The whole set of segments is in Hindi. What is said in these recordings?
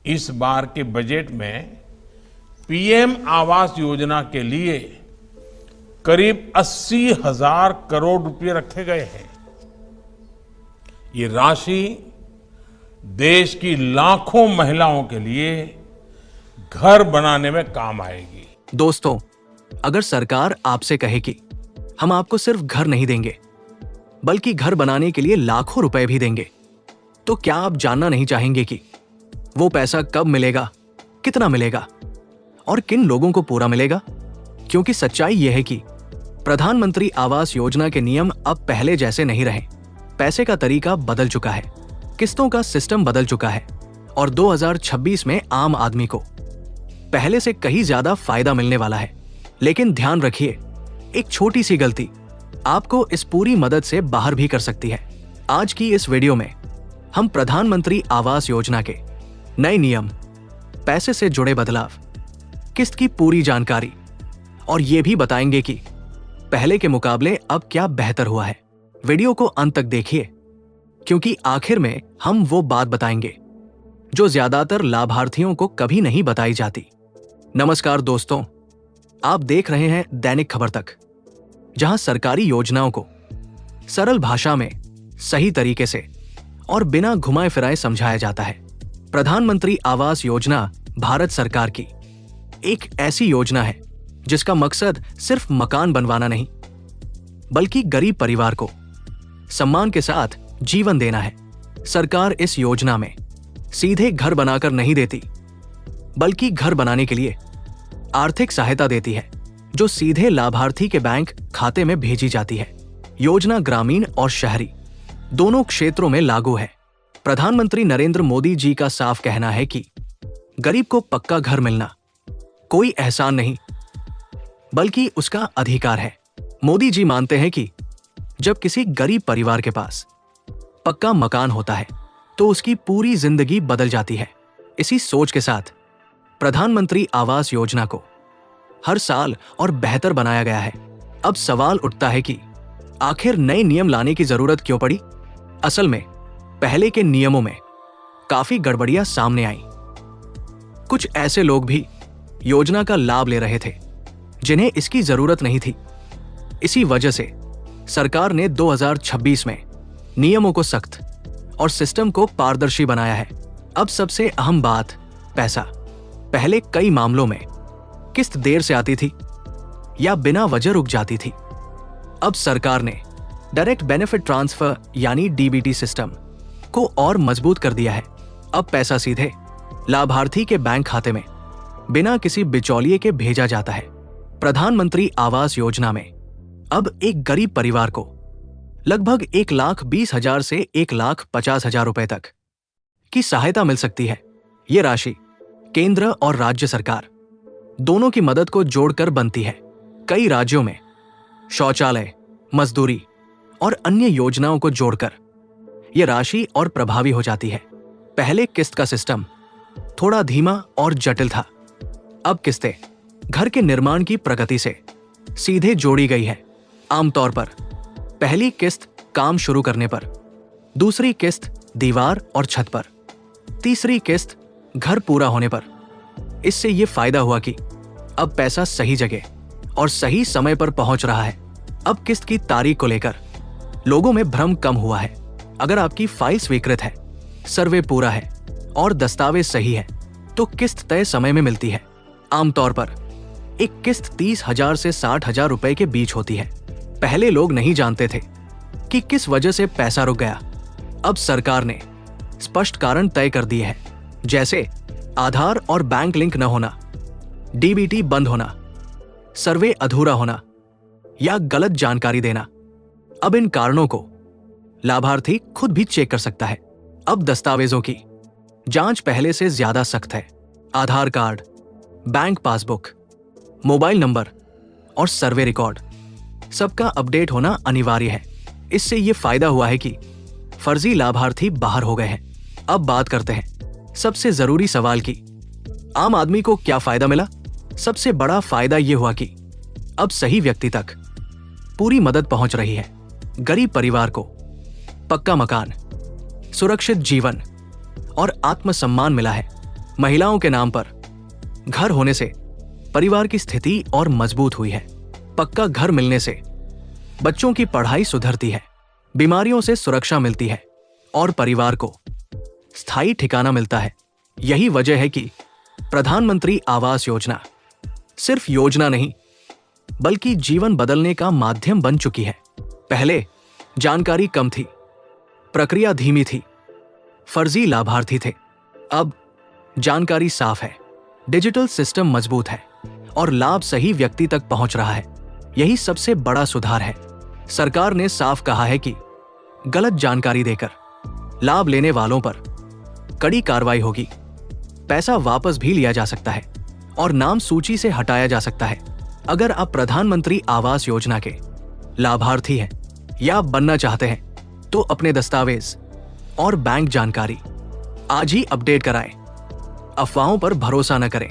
इस बार के बजट में पीएम आवास योजना के लिए करीब 80,000 करोड़ रुपए रखे गए हैं। ये राशि देश की लाखों महिलाओं के लिए घर बनाने में काम आएगी। दोस्तों, अगर सरकार आपसे कहे कि हम आपको सिर्फ घर नहीं देंगे बल्कि घर बनाने के लिए लाखों रुपए भी देंगे, तो क्या आप जानना नहीं चाहेंगे कि वो पैसा कब मिलेगा, कितना मिलेगा और किन लोगों को पूरा मिलेगा? क्योंकि सच्चाई यह है कि प्रधानमंत्री आवास योजना के नियम अब पहले जैसे नहीं रहे। पैसे का तरीका बदल चुका है, किस्तों का सिस्टम बदल चुका है और 2026 में आम आदमी को पहले से कहीं ज्यादा फायदा मिलने वाला है। लेकिन ध्यान रखिए, एक छोटी सी गलती आपको इस पूरी मदद से बाहर भी कर सकती है। आज की इस वीडियो में हम प्रधानमंत्री आवास योजना के नए नियम, पैसे से जुड़े बदलाव, किस्त की पूरी जानकारी और ये भी बताएंगे कि पहले के मुकाबले अब क्या बेहतर हुआ है। वीडियो को अंत तक देखिए, क्योंकि आखिर में हम वो बात बताएंगे जो ज्यादातर लाभार्थियों को कभी नहीं बताई जाती। नमस्कार दोस्तों, आप देख रहे हैं दैनिक खबर तक, जहां सरकारी योजनाओं को सरल भाषा में सही तरीके से और बिना घुमाए फिराए समझाया जाता है। प्रधानमंत्री आवास योजना भारत सरकार की एक ऐसी योजना है जिसका मकसद सिर्फ मकान बनवाना नहीं, बल्कि गरीब परिवार को सम्मान के साथ जीवन देना है। सरकार इस योजना में सीधे घर बनाकर नहीं देती, बल्कि घर बनाने के लिए आर्थिक सहायता देती है, जो सीधे लाभार्थी के बैंक खाते में भेजी जाती है। योजना ग्रामीण और शहरी दोनों क्षेत्रों में लागू है। प्रधानमंत्री नरेंद्र मोदी जी का साफ कहना है कि गरीब को पक्का घर मिलना कोई एहसान नहीं, बल्कि उसका अधिकार है। मोदी जी मानते हैं कि जब किसी गरीब परिवार के पास पक्का मकान होता है तो उसकी पूरी जिंदगी बदल जाती है। इसी सोच के साथ प्रधानमंत्री आवास योजना को हर साल और बेहतर बनाया गया है। अब सवाल उठता है कि आखिर नए नियम लाने की जरूरत क्यों पड़ी? असल में पहले के नियमों में काफी गड़बड़ियां सामने आई। कुछ ऐसे लोग भी योजना का लाभ ले रहे थे जिन्हें इसकी जरूरत नहीं थी। इसी वजह से सरकार ने 2026 में नियमों को सख्त और सिस्टम को पारदर्शी बनाया है। अब सबसे अहम बात, पैसा। पहले कई मामलों में किस्त देर से आती थी या बिना वजह रुक जाती थी। अब सरकार ने डायरेक्ट बेनिफिट ट्रांसफर यानी डीबीटी सिस्टम को और मजबूत कर दिया है। अब पैसा सीधे लाभार्थी के बैंक खाते में बिना किसी बिचौलिए के भेजा जाता है। प्रधानमंत्री आवास योजना में अब एक गरीब परिवार को लगभग 1,20,000 से 1,50,000 रुपए तक की सहायता मिल सकती है। ये राशि केंद्र और राज्य सरकार दोनों की मदद को जोड़कर बनती है। कई राज्यों में शौचालय, मजदूरी और अन्य योजनाओं को जोड़कर यह राशि और प्रभावी हो जाती है। पहले किस्त का सिस्टम थोड़ा धीमा और जटिल था। अब किस्तें घर के निर्माण की प्रगति से सीधे जोड़ी गई है। आमतौर पर पहली किस्त काम शुरू करने पर, दूसरी किस्त दीवार और छत पर, तीसरी किस्त घर पूरा होने पर। इससे यह फायदा हुआ कि अब पैसा सही जगह और सही समय पर पहुंच रहा है। अब किस्त की तारीख को लेकर लोगों में भ्रम कम हुआ है। अगर आपकी फाइल स्वीकृत है, सर्वे पूरा है और दस्तावेज सही है, तो किस्त तय समय में मिलती है। आमतौर पर एक किस्त 30,000 से 60,000 रुपए के बीच होती है। पहले लोग नहीं जानते थे कि किस वजह से पैसा रुक गया। अब सरकार ने स्पष्ट कारण तय कर दिए हैं, जैसे आधार और बैंक लिंक न होना, डीबीटी बंद होना, सर्वे अधूरा होना या गलत जानकारी देना। अब इन कारणों को लाभार्थी खुद भी चेक कर सकता है। अब दस्तावेजों की जांच पहले से ज्यादा सख्त है। Aadhaar card, bank passbook, mobile number और सर्वे रिकॉर्ड सबका अपडेट होना अनिवार्य है। इससे यह फायदा हुआ है कि फर्जी लाभार्थी बाहर हो गए हैं। अब बात करते हैं सबसे जरूरी सवाल की, आम आदमी को क्या फायदा मिला? सबसे बड़ा फायदा यह हुआ कि अब सही व्यक्ति तक पूरी मदद पहुंच रही है। गरीब परिवार को पक्का मकान, सुरक्षित जीवन और आत्मसम्मान मिला है। महिलाओं के नाम पर घर होने से परिवार की स्थिति और मजबूत हुई है। पक्का घर मिलने से बच्चों की पढ़ाई सुधरती है, बीमारियों से सुरक्षा मिलती है और परिवार को स्थायी ठिकाना मिलता है। यही वजह है कि प्रधानमंत्री आवास योजना सिर्फ योजना नहीं बल्कि जीवन बदलने का माध्यम बन चुकी है। पहले जानकारी कम थी, प्रक्रिया धीमी थी, फर्जी लाभार्थी थे। अब जानकारी साफ है, डिजिटल सिस्टम मजबूत है और लाभ सही व्यक्ति तक पहुंच रहा है। यही सबसे बड़ा सुधार है। सरकार ने साफ कहा है कि गलत जानकारी देकर लाभ लेने वालों पर कड़ी कार्रवाई होगी। पैसा वापस भी लिया जा सकता है और नाम सूची से हटाया जा सकता है। अगर आप प्रधानमंत्री आवास योजना के लाभार्थी हैं या बनना चाहते हैं तो अपने दस्तावेज और बैंक जानकारी आज ही अपडेट कराएं। अफवाहों पर भरोसा न करें,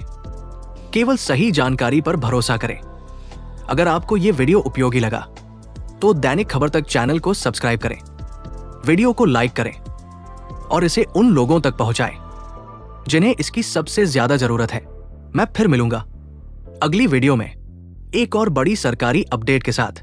केवल सही जानकारी पर भरोसा करें। अगर आपको यह वीडियो उपयोगी लगा तो दैनिक खबर तक चैनल को सब्सक्राइब करें, वीडियो को लाइक करें और इसे उन लोगों तक पहुंचाएं जिन्हें इसकी सबसे ज्यादा जरूरत है। मैं फिर मिलूंगा अगली वीडियो में एक और बड़ी सरकारी अपडेट के साथ।